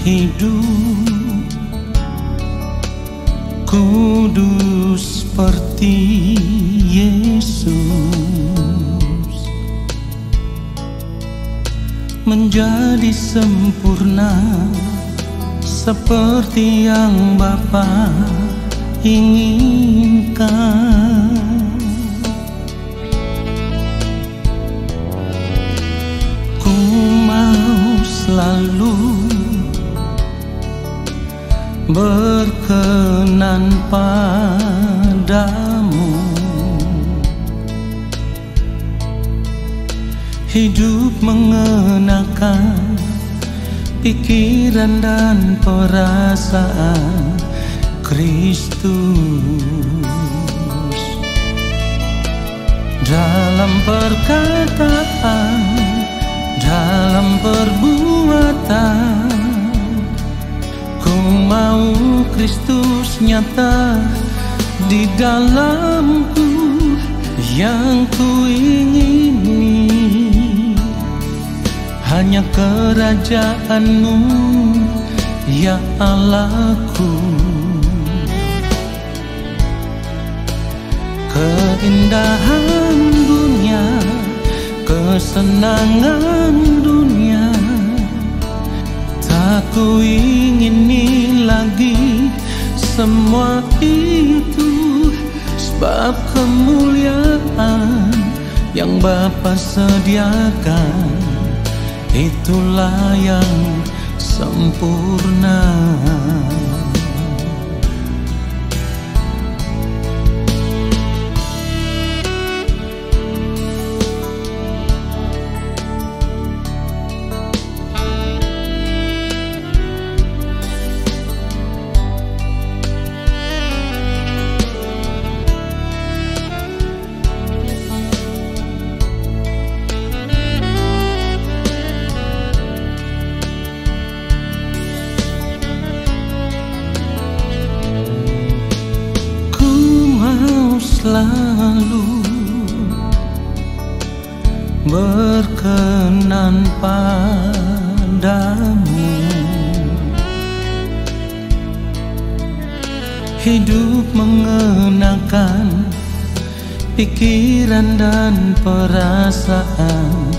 hidup kudus seperti Yesus, menjadi sempurna seperti yang Bapa inginkan. Ku mau selalu berkenan padamu, hidup mengenakan pikiran dan perasaan Kristus, dalam perkataan, dalam perbuatan. Ku mau Kristus nyata di dalamku, yang ku ingini hanya kerajaan-Mu, ya Allahku. Keindahan dunia, kesenangan dunia, tak ku ingini lagi semua itu, sebab kemuliaan yang Bapa sediakan, itulah yang sempurna. Selalu berkenan padamu, hidup mengenakan pikiran dan perasaan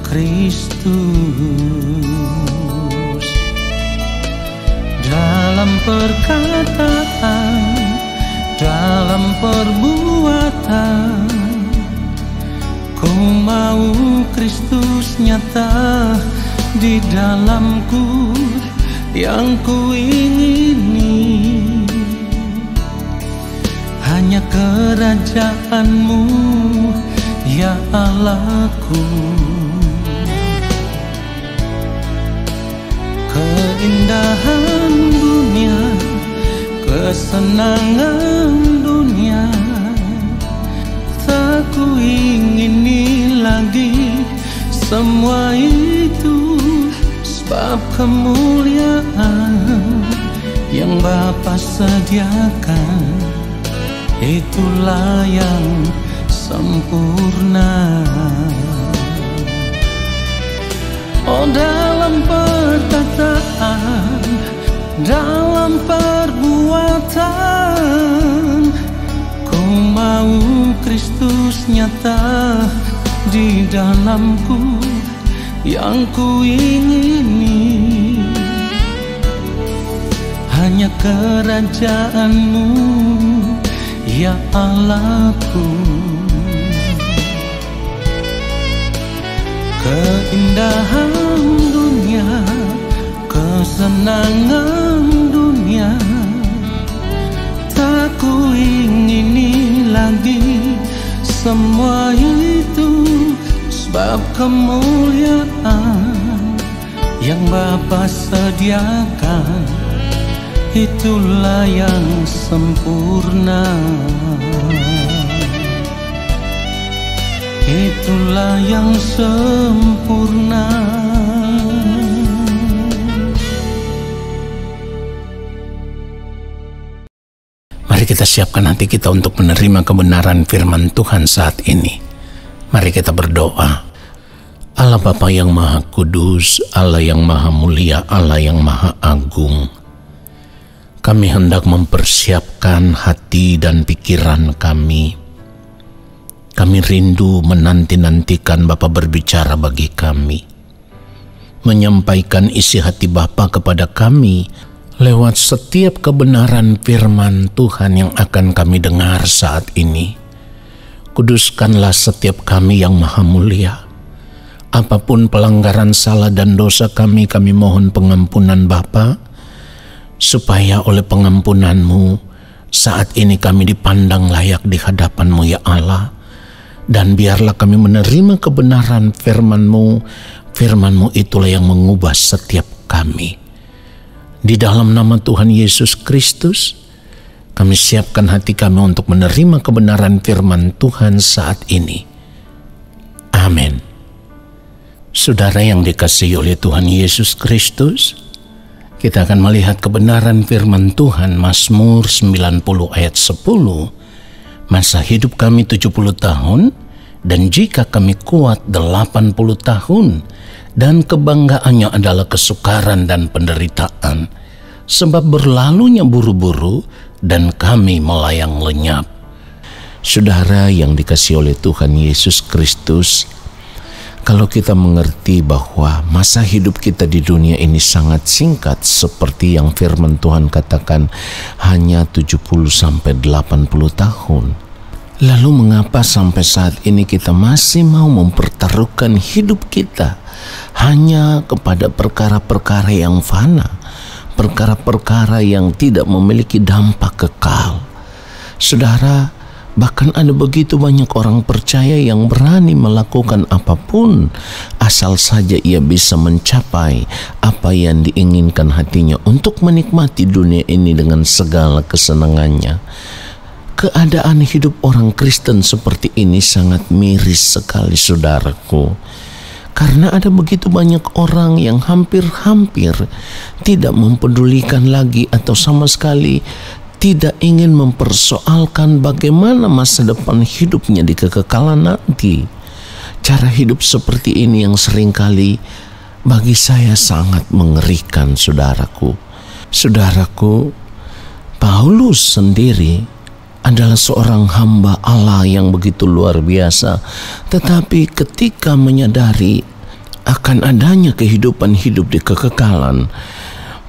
Kristus, dalam perkataan, dalam perbuatan. Ku mau Kristus nyata di dalamku, yang ku ingini hanya kerajaan-Mu, ya Allahku. Keindahan dunia, kesenangan dunia, tak ku ingini lagi semua itu, sebab kemuliaan yang Bapa sediakan, itulah yang sempurna. Oh, dalam perkataan, dalam perbuatan, ku mau Kristus nyata di dalamku, yang ku ingini hanya kerajaan-Mu, ya Allahku. Keindahan dunia, kesenangan dunia, tak ku ingini lagi semua itu, sebab kemuliaan yang Bapa sediakan, itulah yang sempurna. Itulah yang sempurna. Mari kita siapkan hati kita untuk menerima kebenaran firman Tuhan saat ini. Mari kita berdoa. Allah Bapa yang Maha Kudus, Allah yang Maha Mulia, Allah yang Maha Agung, kami hendak mempersiapkan hati dan pikiran kami. Kami rindu menanti-nantikan Bapa berbicara bagi kami, menyampaikan isi hati Bapa kepada kami lewat setiap kebenaran firman Tuhan yang akan kami dengar saat ini. Kuduskanlah setiap kami yang Maha Mulia. Apapun pelanggaran salah dan dosa kami mohon pengampunan Bapa, supaya oleh pengampunan-Mu saat ini kami dipandang layak di hadapan-Mu ya Allah. Dan biarlah kami menerima kebenaran firman-Mu. Firman-Mu itulah yang mengubah setiap kami. Di dalam nama Tuhan Yesus Kristus, kami siapkan hati kami untuk menerima kebenaran firman Tuhan saat ini. Amin. Saudara yang dikasihi oleh Tuhan Yesus Kristus, kita akan melihat kebenaran firman Tuhan Mazmur 90 ayat 10. Masa hidup kami 70 tahun, dan jika kami kuat 80 tahun, dan kebanggaannya adalah kesukaran dan penderitaan, sebab berlalunya buru-buru, dan kami melayang lenyap. Saudara yang dikasihi oleh Tuhan Yesus Kristus, kalau kita mengerti bahwa masa hidup kita di dunia ini sangat singkat, seperti yang firman Tuhan katakan, hanya 70-80 tahun. Lalu mengapa sampai saat ini kita masih mau mempertaruhkan hidup kita hanya kepada perkara-perkara yang fana, perkara-perkara yang tidak memiliki dampak kekal? Saudara, bahkan ada begitu banyak orang percaya yang berani melakukan apapun asal saja ia bisa mencapai apa yang diinginkan hatinya untuk menikmati dunia ini dengan segala kesenangannya. Keadaan hidup orang Kristen seperti ini sangat miris sekali, saudaraku. Karena ada begitu banyak orang yang hampir-hampir tidak mempedulikan lagi atau sama sekali tidak ingin mempersoalkan bagaimana masa depan hidupnya di kekekalan nanti. Cara hidup seperti ini yang seringkali bagi saya sangat mengerikan, saudaraku. Saudaraku, Paulus sendiri adalah seorang hamba Allah yang begitu luar biasa. Tetapi ketika menyadari akan adanya kehidupan hidup di kekekalan,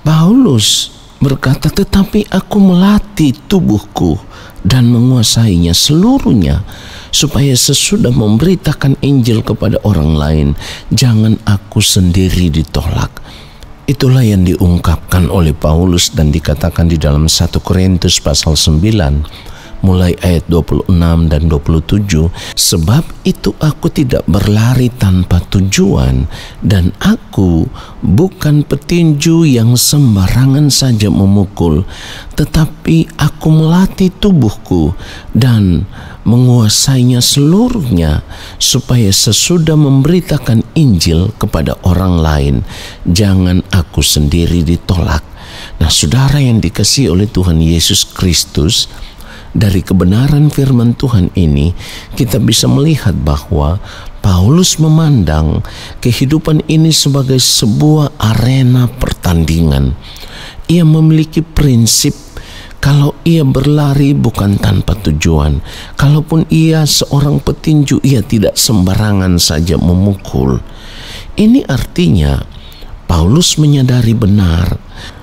Paulus berkata, tetapi aku melatih tubuhku dan menguasainya seluruhnya, supaya sesudah memberitakan Injil kepada orang lain, jangan aku sendiri ditolak. Itulah yang diungkapkan oleh Paulus dan dikatakan di dalam 1 Korintus pasal 9, mulai ayat 26 dan 27, sebab itu aku tidak berlari tanpa tujuan, dan aku bukan petinju yang sembarangan saja memukul, tetapi aku melatih tubuhku dan menguasainya seluruhnya, supaya sesudah memberitakan Injil kepada orang lain, jangan aku sendiri ditolak. Nah, saudara yang dikasihi oleh Tuhan Yesus Kristus, dari kebenaran firman Tuhan ini kita bisa melihat bahwa Paulus memandang kehidupan ini sebagai sebuah arena pertandingan. Ia memiliki prinsip kalau ia berlari bukan tanpa tujuan. Kalaupun ia seorang petinju, ia tidak sembarangan saja memukul. Ini artinya Paulus menyadari benar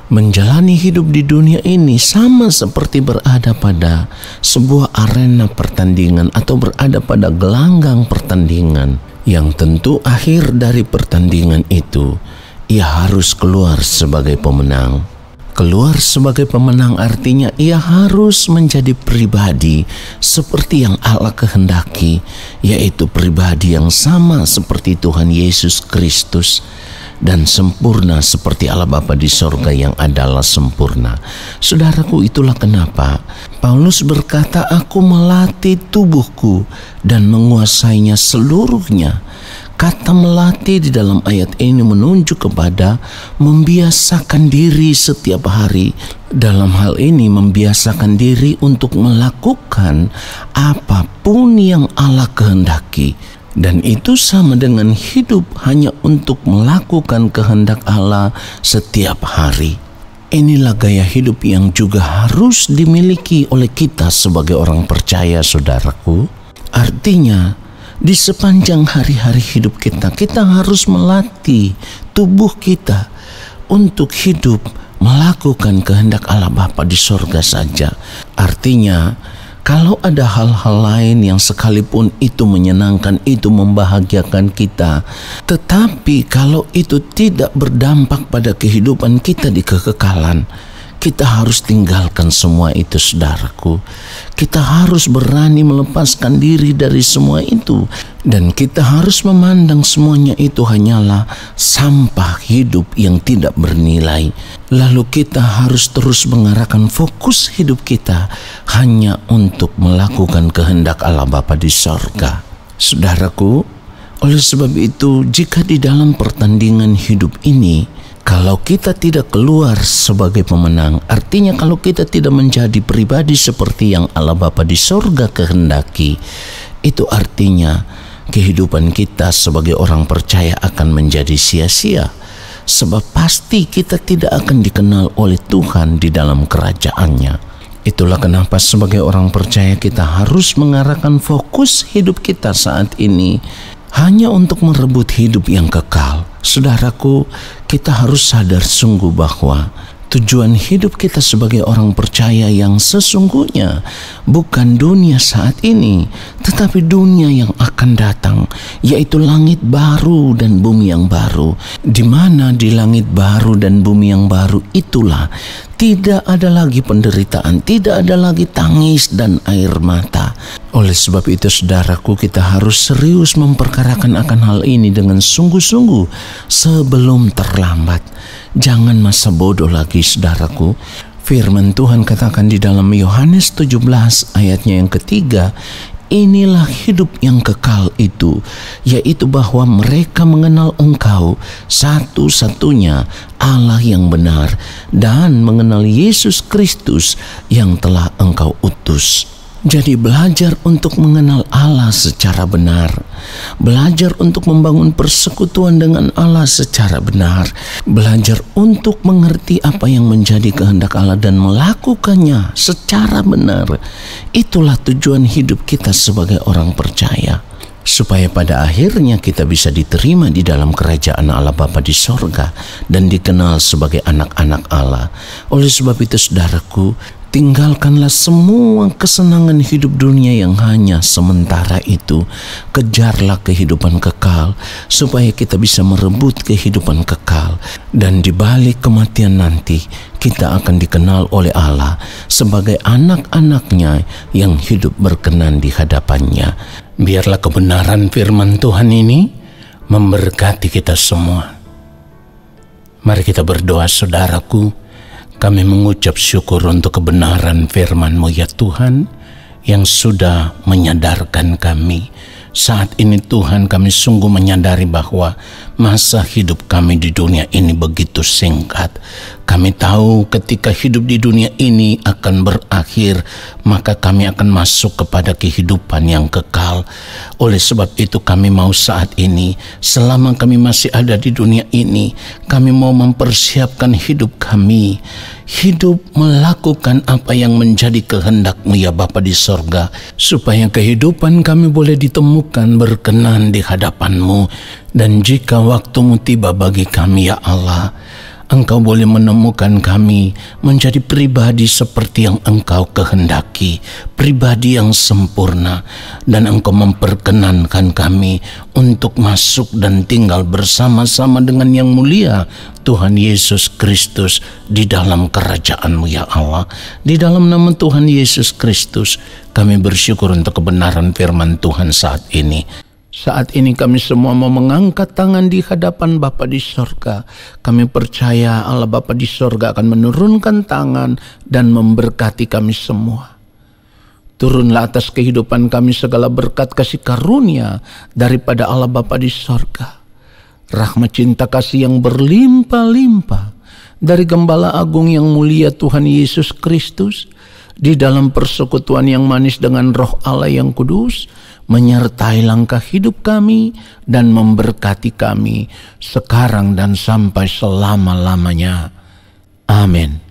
menjalani hidup di dunia ini sama seperti berada pada sebuah arena pertandingan atau berada pada gelanggang pertandingan, yang tentu akhir dari pertandingan itu ia harus keluar sebagai pemenang. Keluar sebagai pemenang artinya ia harus menjadi pribadi seperti yang Allah kehendaki, yaitu pribadi yang sama seperti Tuhan Yesus Kristus, dan sempurna seperti Allah Bapa di sorga yang adalah sempurna. Saudaraku, itulah kenapa Paulus berkata, aku melatih tubuhku dan menguasainya seluruhnya. Kata melatih di dalam ayat ini menunjuk kepada membiasakan diri setiap hari. Dalam hal ini membiasakan diri untuk melakukan apapun yang Allah kehendaki. Dan itu sama dengan hidup hanya untuk melakukan kehendak Allah setiap hari. Inilah gaya hidup yang juga harus dimiliki oleh kita sebagai orang percaya, saudaraku. Artinya, di sepanjang hari-hari hidup kita, kita harus melatih tubuh kita untuk hidup melakukan kehendak Allah Bapa di sorga saja. Artinya, kalau ada hal-hal lain yang sekalipun itu menyenangkan, itu membahagiakan kita, tetapi kalau itu tidak berdampak pada kehidupan kita di kekekalan, kita harus tinggalkan semua itu, saudaraku. Kita harus berani melepaskan diri dari semua itu. Dan kita harus memandang semuanya itu hanyalah sampah hidup yang tidak bernilai. Lalu kita harus terus mengarahkan fokus hidup kita hanya untuk melakukan kehendak Allah Bapa di sorga. Saudaraku, oleh sebab itu, jika di dalam pertandingan hidup ini, kalau kita tidak keluar sebagai pemenang, artinya kalau kita tidak menjadi pribadi seperti yang Allah Bapa di sorga kehendaki, itu artinya kehidupan kita sebagai orang percaya akan menjadi sia-sia. Sebab pasti kita tidak akan dikenal oleh Tuhan di dalam kerajaan-Nya. Itulah kenapa sebagai orang percaya kita harus mengarahkan fokus hidup kita saat ini hanya untuk merebut hidup yang kekal. Saudaraku, kita harus sadar sungguh bahwa tujuan hidup kita sebagai orang percaya yang sesungguhnya bukan dunia saat ini, tetapi dunia yang akan datang, yaitu langit baru dan bumi yang baru, di mana di langit baru dan bumi yang baru itulah tidak ada lagi penderitaan, tidak ada lagi tangis dan air mata. Oleh sebab itu, saudaraku, kita harus serius memperkarakan akan hal ini dengan sungguh-sungguh sebelum terlambat. Jangan masa bodoh lagi, saudaraku. Firman Tuhan katakan di dalam Yohanes 17 ayatnya yang ketiga, inilah hidup yang kekal itu, yaitu bahwa mereka mengenal Engkau satu-satunya Allah yang benar dan mengenal Yesus Kristus yang telah Engkau utus. Jadi belajar untuk mengenal Allah secara benar, belajar untuk membangun persekutuan dengan Allah secara benar, belajar untuk mengerti apa yang menjadi kehendak Allah dan melakukannya secara benar. Itulah tujuan hidup kita sebagai orang percaya, supaya pada akhirnya kita bisa diterima di dalam kerajaan Allah Bapa di sorga dan dikenal sebagai anak-anak Allah. Oleh sebab itu, saudaraku, tinggalkanlah semua kesenangan hidup dunia yang hanya sementara itu. Kejarlah kehidupan kekal supaya kita bisa merebut kehidupan kekal. Dan di balik kematian nanti, kita akan dikenal oleh Allah sebagai anak-anak-Nya yang hidup berkenan di hadapan-Nya. Biarlah kebenaran firman Tuhan ini memberkati kita semua. Mari kita berdoa, saudaraku. Kami mengucap syukur untuk kebenaran firman-Mu ya Tuhan, yang sudah menyadarkan kami. Saat ini Tuhan, kami sungguh menyadari bahwa masa hidup kami di dunia ini begitu singkat. Kami tahu ketika hidup di dunia ini akan berakhir, maka kami akan masuk kepada kehidupan yang kekal. Oleh sebab itu kami mau saat ini, selama kami masih ada di dunia ini, kami mau mempersiapkan hidup kami, hidup melakukan apa yang menjadi kehendak-Mu ya Bapa di sorga, supaya kehidupan kami boleh ditemukan berkenan di hadapan-Mu. Dan jika waktu-Mu tiba bagi kami ya Allah, Engkau boleh menemukan kami menjadi pribadi seperti yang Engkau kehendaki, pribadi yang sempurna, dan Engkau memperkenankan kami untuk masuk dan tinggal bersama-sama dengan yang mulia Tuhan Yesus Kristus di dalam kerajaan-Mu ya Allah. Di dalam nama Tuhan Yesus Kristus, kami bersyukur untuk kebenaran firman Tuhan saat ini. Saat ini kami semua mau mengangkat tangan di hadapan Bapa di sorga. Kami percaya Allah Bapa di sorga akan menurunkan tangan dan memberkati kami semua. Turunlah atas kehidupan kami segala berkat kasih karunia daripada Allah Bapa di sorga. Rahmat cinta kasih yang berlimpah-limpah dari Gembala Agung yang mulia Tuhan Yesus Kristus, di dalam persekutuan yang manis dengan Roh Allah yang kudus, menyertai langkah hidup kami dan memberkati kami sekarang dan sampai selama-lamanya. Amin.